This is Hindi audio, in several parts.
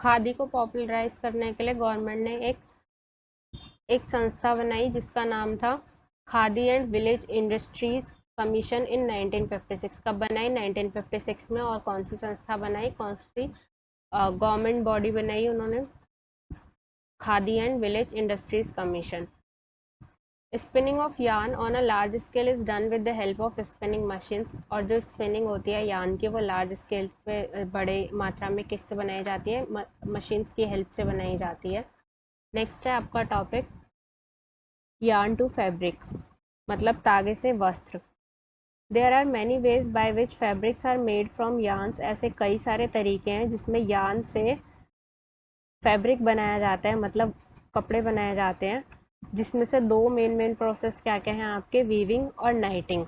खादी को पॉपुलराइज करने के लिए गवर्नमेंट ने एक संस्था बनाई जिसका नाम था khadi and village industries commission इन 1956। कब बनाई? 1956 में। और कौन सी संस्था बनाई, कौन सी गवर्नमेंट बॉडी बनाई उन्होंने? Khadi and village industries commission. Spinning of yarn on a large scale is done with the help of spinning machines. और जो स्पिनिंग होती है यार्न की वो लार्ज स्केल पे बड़े मात्रा में किससे बनाई जाती है? मशीन्स की हेल्प से बनाई जाती है। नेक्स्ट है आपका टॉपिक यार्न टू फैब्रिक, मतलब तागे से वस्त्र। There are many ways by which fabrics are made from yarns. ऐसे कई सारे तरीके हैं जिसमें यार्न से फैब्रिक बनाया जाता है, मतलब कपड़े बनाए जाते हैं, जिसमें से दो मेन प्रोसेस क्या क्या हैं आपके? वीविंग और नाइटिंग।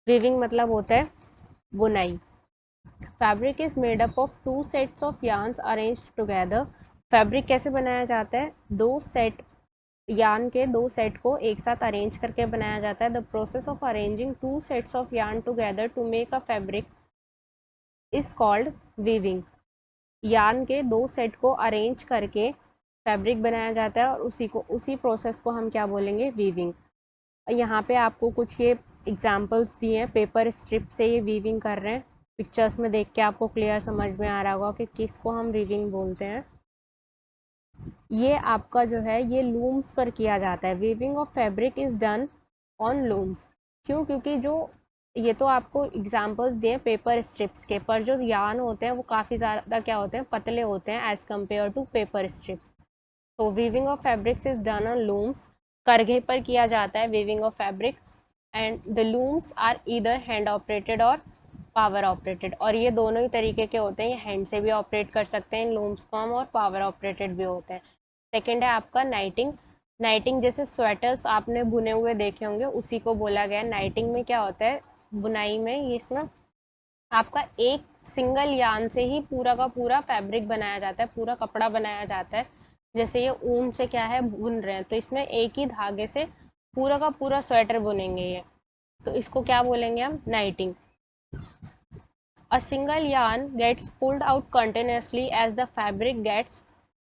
वीविंग मतलब होता है बुनाई। Fabric is made up of to sets of yarns arranged together. Fabric कैसे बनाया जाता है? दो सेट यार्न के दो सेट को एक साथ अरेंज करके बनाया जाता है। The process of arranging two sets of yarn together to make a fabric is called weaving. Yarn के दो सेट को अरेंज करके फैब्रिक बनाया जाता है और उसी प्रोसेस को हम क्या बोलेंगे? वीविंग। यहाँ पे आपको कुछ ये एग्जांपल्स दिए हैं, पेपर स्ट्रिप से ये वीविंग कर रहे हैं। पिक्चर्स में देख के आपको क्लियर समझ में आ रहा होगा कि किसको हम वीविंग बोलते हैं। ये आपका जो है ये लूम्स पर किया जाता है। Weaving of fabric is done on looms. क्यों? क्योंकि जो ये तो आपको एग्जांपल्स दिए पेपर स्ट्रिप्स के, पर जो यार्न होते हैं वो काफ़ी ज़्यादा क्या होते हैं? पतले होते हैं as compare to paper strips. तो weaving of fabrics is done on looms, करघे पर किया जाता है weaving of fabric. And the looms are either hand operated और पावर ऑपरेटेड। और ये दोनों ही तरीके के होते हैं, ये हैंड से भी ऑपरेट कर सकते हैं इन लूम्स को हम, और पावर ऑपरेटेड भी होते हैं। सेकेंड है आपका नाइटिंग। नाइटिंग जैसे स्वेटर्स आपने बुने हुए देखे होंगे, उसी को बोला गया है। नाइटिंग में क्या होता है? बुनाई में ये इसमें आपका एक सिंगल यार्न से ही पूरा का पूरा फैब्रिक बनाया जाता है, पूरा कपड़ा बनाया जाता है। जैसे ये ऊन से क्या है बुन रहे हैं, तो इसमें एक ही धागे से पूरा का पूरा स्वेटर बुनेंगे ये, तो इसको क्या बोलेंगे हम? नाइटिंग। A single yarn gets pulled out continuously as the fabric gets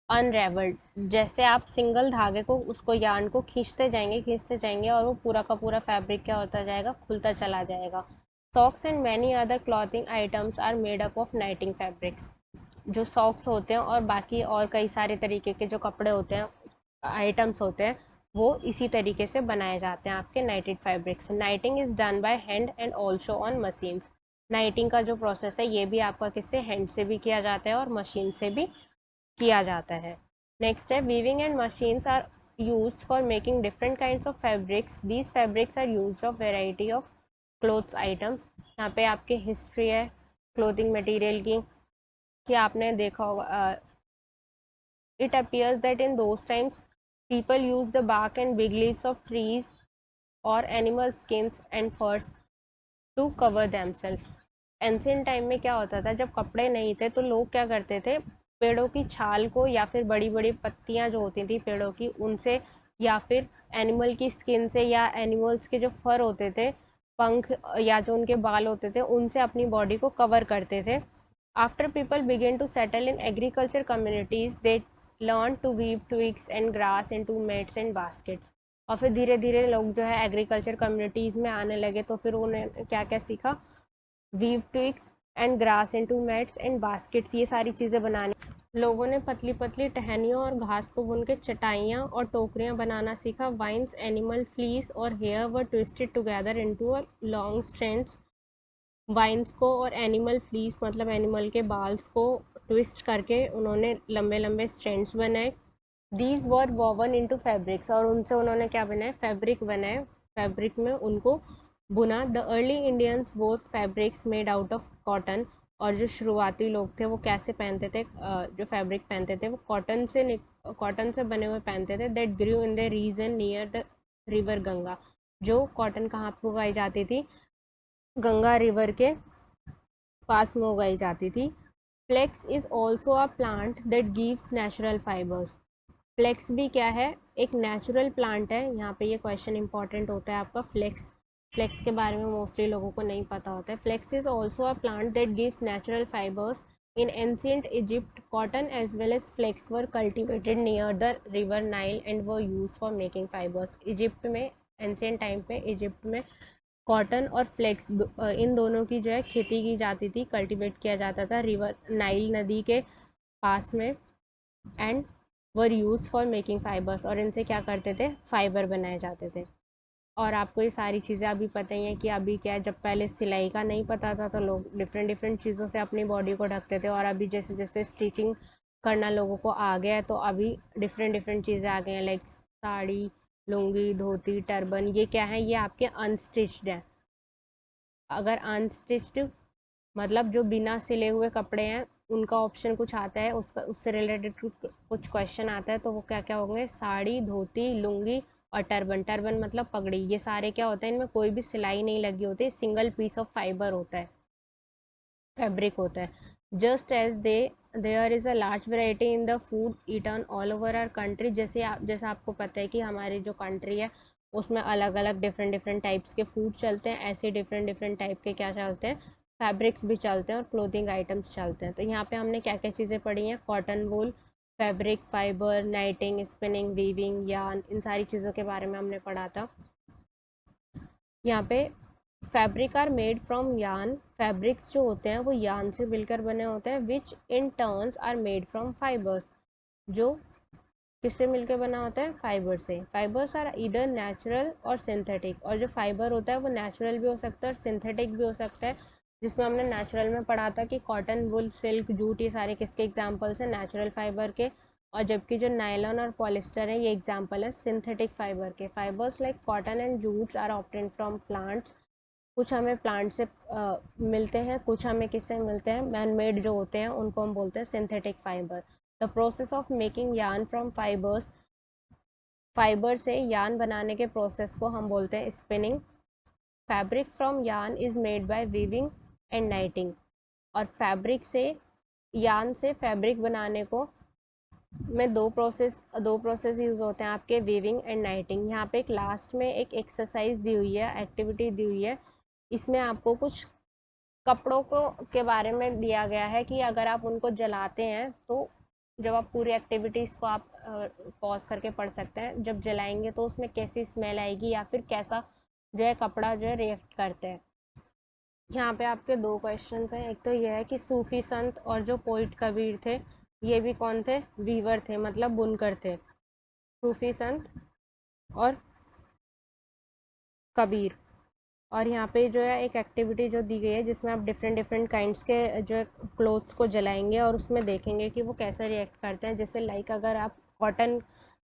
unraveled। जैसे आप सिंगल धागे को उसको यार्न को खींचते जाएंगे और वो पूरा का पूरा फैब्रिक क्या होता जाएगा? खुलता चला जाएगा। Socks and many other clothing items are made up of knitting fabrics. जो सॉक्स होते हैं और बाकी और कई सारे तरीके के जो कपड़े होते हैं, आइटम्स होते हैं, वो इसी तरीके से बनाए जाते हैं आपके नाइटेड fabrics. नाइटिंग is done by hand and also on machines. नाइटिंग का जो प्रोसेस है ये भी आपका किससे? हैंड से भी किया जाता है और मशीन से भी किया जाता है। नेक्स्ट है weaving and machines are used for making different kinds of fabrics. These fabrics are used of variety of clothes items. यहाँ पे आपके हिस्ट्री है क्लोथिंग मटेरियल की, कि आपने देखा होगा it appears that in those times people used the bark and big leaves of trees or animal skins and furs to cover themselves। Ancient time में क्या होता था, जब कपड़े नहीं थे तो लोग क्या करते थे? पेड़ों की छाल को या फिर बड़ी बड़ी पत्तियां जो होती थी पेड़ों की उनसे, या फिर एनिमल की स्किन से, या एनिमल्स के जो फर होते थे, पंख या जो उनके बाल होते थे, उनसे अपनी बॉडी को कवर करते थे। After people began to settle in agriculture communities, they learned to weave twigs and grass into mats and baskets। और फिर धीरे धीरे लोग जो है एग्रीकल्चर कम्युनिटीज़ में आने लगे, तो फिर उन्हें क्या क्या सीखा? Weave twigs and grass into mats and baskets, ये सारी चीज़ें बनाने लोगों ने पतली पतली टहनियों और घास को बुन के चटाइयाँ और टोकरियाँ बनाना सीखा। वाइन्स, एनिमल फ्लीस और hair were twisted together into a long strands. Vines को और एनिमल फ्लीस मतलब एनिमल के बाल्स को ट्विस्ट करके उन्होंने लंबे लंबे स्ट्रैंड्स बनाए। These were woven into fabrics, और उनसे उन्होंने क्या बनाए? फैब्रिक बनाए। फैब्रिक में उनको बुना। द अर्ली इंडियंस वोर fabrics made out of cotton. और जो शुरुआती लोग थे वो कैसे पहनते थे? जो फैब्रिक पहनते थे वो कॉटन से बने हुए पहनते थे। That grew in the region near the river Ganga. जो कॉटन कहाँ पर उगाई जाती थी? गंगा रिवर के पास में उगाई जाती थी। Flax is also a plant that gives natural fibres. Flax भी क्या है? एक नेचुरल प्लांट है। यहाँ पे ये क्वेश्चन इंपॉर्टेंट होता है आपका। फ्लेक्स के बारे में मोस्टली लोगों को नहीं पता होता है। Flax is also a plant that gives natural fibres In ancient Egypt, cotton as well as flax were cultivated near the river Nile and were used for making fibers. Egypt में एंशियंट टाइम पे इजिप्ट में कॉटन और फ्लेक्स इन दोनों की जो है खेती की जाती थी, कल्टीवेट किया जाता था रिवर नाइल नदी के पास में, and were use for making fibres, और इनसे क्या करते थे, फाइबर बनाए जाते थे। और आपको ये सारी चीज़ें अभी पता ही है कि अभी क्या है, जब पहले सिलाई का नहीं पता था तो लोग डिफरेंट डिफरेंट चीज़ों से अपनी बॉडी को ढकते थे, और अभी जैसे जैसे स्टिचिंग करना लोगों को आ गया है तो अभी डिफरेंट डिफरेंट चीज़ें आ गई हैं, लाइक साड़ी, लुंगी, धोती, टर्बन। ये क्या है, ये आपके अनस्टिच्ड हैं। अगर अनस्टिच्ड मतलब जो बिना सिले हुए कपड़े हैं, उनका ऑप्शन कुछ आता है, उसका उससे रिलेटेड कुछ क्वेश्चन आता है, तो वो क्या क्या होंगे, साड़ी, धोती, लुंगी और टर्बन। टर्बन मतलब पगड़ी। ये सारे क्या होते हैं, इनमें कोई भी सिलाई नहीं लगी होती, सिंगल पीस ऑफ फाइबर होता है, फैब्रिक होता है। Just as there is a large variety in the food eaten all over our country. जैसे आपको पता है कि हमारी जो कंट्री है उसमें अलग अलग डिफरेंट डिफरेंट टाइप्स के फूड चलते हैं, ऐसे डिफरेंट डिफरेंट टाइप के क्या चलते हैं, फैब्रिक्स भी चलते हैं और क्लोथिंग आइटम्स चलते हैं। तो यहाँ पे हमने क्या क्या चीज़ें पढ़ी हैं, cotton, wool, fabric, fibre, knitting, spinning, weaving, yarn, इन सारी चीज़ों के बारे में हमने पढ़ा था। यहाँ पे fabric are made from yarn, fabrics जो होते हैं वो यार्न से मिलकर बने होते हैं, which in turns are made from fibres, जो किससे मिलकर बना होता है, फाइबर से। फाइबर्स आर इधर नेचुरल और सिंथेटिक, और जो फाइबर होता है वो नेचुरल भी हो सकता है और सिंथेटिक भी हो सकता है, जिसमें हमने नेचुरल में पढ़ा था कि कॉटन, वुल, सिल्क, जूट, ये सारे किसके एग्जाम्पल्स हैं, नेचुरल फाइबर के। और जबकि जो नायलॉन और पॉलिस्टर है, ये एग्जाम्पल है सिंथेटिक फाइबर के। Fibres like cotton and jutes are obtained from plants, कुछ हमें प्लांट से मिलते हैं, कुछ हमें किससे मिलते हैं, मैन मेड जो होते हैं उनको हम बोलते हैं synthetic fibre. The process of making yarn from fibres, fibre से यार्न बनाने के प्रोसेस को हम बोलते हैं spinning. Fabric from yarn is made by weaving and नाइटिंग, और फैब्रिक से, यार्न से फैब्रिक बनाने को में दो प्रोसेस यूज होते हैं आपके, वीविंग एंड नाइटिंग। यहाँ पे एक लास्ट में एक एक्सरसाइज दी हुई है, एक्टिविटी दी हुई है, इसमें आपको कुछ कपड़ों को के बारे में दिया गया है कि अगर आप उनको जलाते हैं तो, जब आप पूरी एक्टिविटीज़ को आप पॉज करके पढ़ सकते हैं, जब जलाएंगे तो उसमें कैसी स्मेल आएगी या फिर कैसा जो है कपड़ा जो है रिएक्ट करते हैं। यहाँ पे आपके दो क्वेश्चंस हैं। एक तो यह है कि सूफी संत और जो पोइट कबीर थे, ये भी कौन थे, वीवर थे, मतलब बुनकर थे। सूफी संत और कबीर। और यहाँ पे जो है एक एक्टिविटी जो दी गई है, जिसमें आप डिफरेंट डिफरेंट काइंड्स के जो है क्लोथ्स को जलाएंगे और उसमें देखेंगे कि वो कैसे रिएक्ट करते हैं। जैसे लाइक अगर आप कॉटन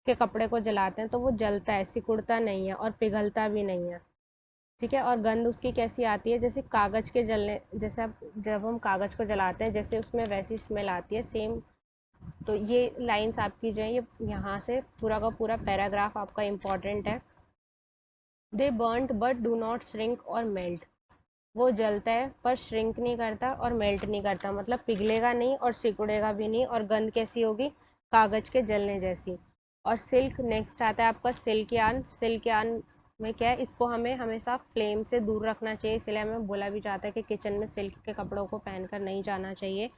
के कपड़े को जलाते हैं तो वो जलता है, सिकुड़ता नहीं है और पिघलता भी नहीं है, ठीक है। और गंध उसकी कैसी आती है, जैसे कागज़ के जलने, जैसे आप जब हम कागज़ को जलाते हैं जैसे उसमें वैसी स्मेल आती है, सेम। तो ये लाइन्स आपकी जो है, ये यहाँ से पूरा का पूरा पैराग्राफ आपका इम्पॉर्टेंट है। They burned but do not shrink और मेल्ट, वो जलता है पर श्रिंक नहीं करता और मेल्ट नहीं करता, मतलब पिघलेगा नहीं और सिकुड़ेगा भी नहीं, और गंध कैसी होगी, कागज़ के जलने जैसी। और सिल्क नेक्स्ट आता है आपका, सिल्क यार्न। सिल्क यार्न में क्या है, इसको हमें हमेशा फ्लेम से दूर रखना चाहिए, इसलिए हमें बोला भी जाता है कि किचन में सिल्क के कपड़ों को पहनकर नहीं जाना चाहिए।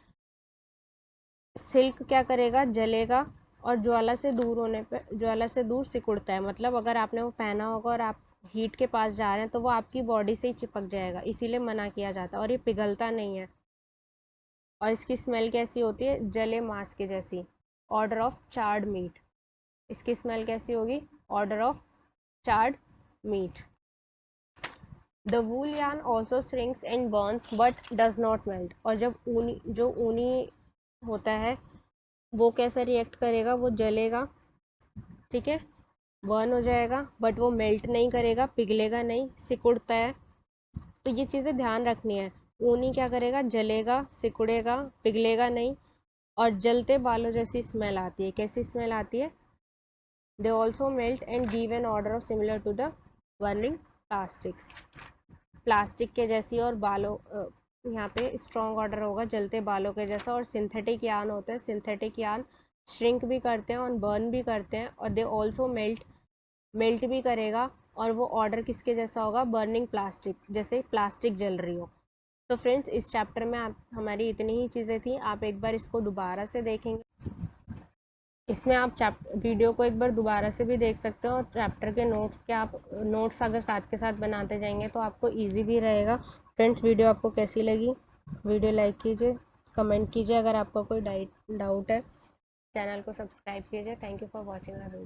सिल्क क्या करेगा, जलेगा और ज्वाला से दूर होने पे, ज्वाला से दूर सिकुड़ता है, मतलब अगर आपने वो पहना होगा और आप हीट के पास जा रहे हैं तो वो आपकी बॉडी से ही चिपक जाएगा, इसीलिए मना किया जाता है। और ये पिघलता नहीं है। और इसकी स्मेल कैसी होती है, जले मांस के जैसी, ऑर्डर ऑफ चार्ड मीट। इसकी स्मेल कैसी होगी, odour of charred meat. The wool yarn also shrinks and burns but does not melt, और जब ऊनी होता है वो कैसा रिएक्ट करेगा, वो जलेगा, ठीक है, बर्न हो जाएगा, बट वो मेल्ट नहीं करेगा, पिघलेगा नहीं, सिकुड़ता है। तो ये चीज़ें ध्यान रखनी है। ऊनी क्या करेगा, जलेगा, सिकुड़ेगा, पिघलेगा नहीं, और जलते बालों जैसी स्मेल आती है। कैसी स्मेल आती है, they also melt and give an order of similar to the burning plastics, plastic के जैसी, और बालों यहाँ पे स्ट्रॉन्ग ऑर्डर होगा जलते बालों के जैसा। और सिंथेटिक यार्न होते हैं, सिंथेटिक यार्न श्रिंक भी करते हैं और बर्न भी करते हैं, और दे ऑल्सो मेल्ट, मेल्ट भी करेगा, और वो ऑर्डर किसके जैसा होगा, बर्निंग प्लास्टिक, जैसे प्लास्टिक जल रही हो। तो फ्रेंड्स इस चैप्टर में आप हमारी इतनी ही चीज़ें थी। आप एक बार इसको दोबारा से देखेंगे, इसमें आप वीडियो को एक बार दोबारा से भी देख सकते हो, और चैप्टर के नोट्स अगर साथ के साथ बनाते जाएंगे तो आपको इजी भी रहेगा। फ्रेंड्स वीडियो आपको कैसी लगी? वीडियो लाइक कीजिए, कमेंट कीजिए, अगर आपका कोई डाउट है चैनल को सब्सक्राइब कीजिए। Thank you for watching our video.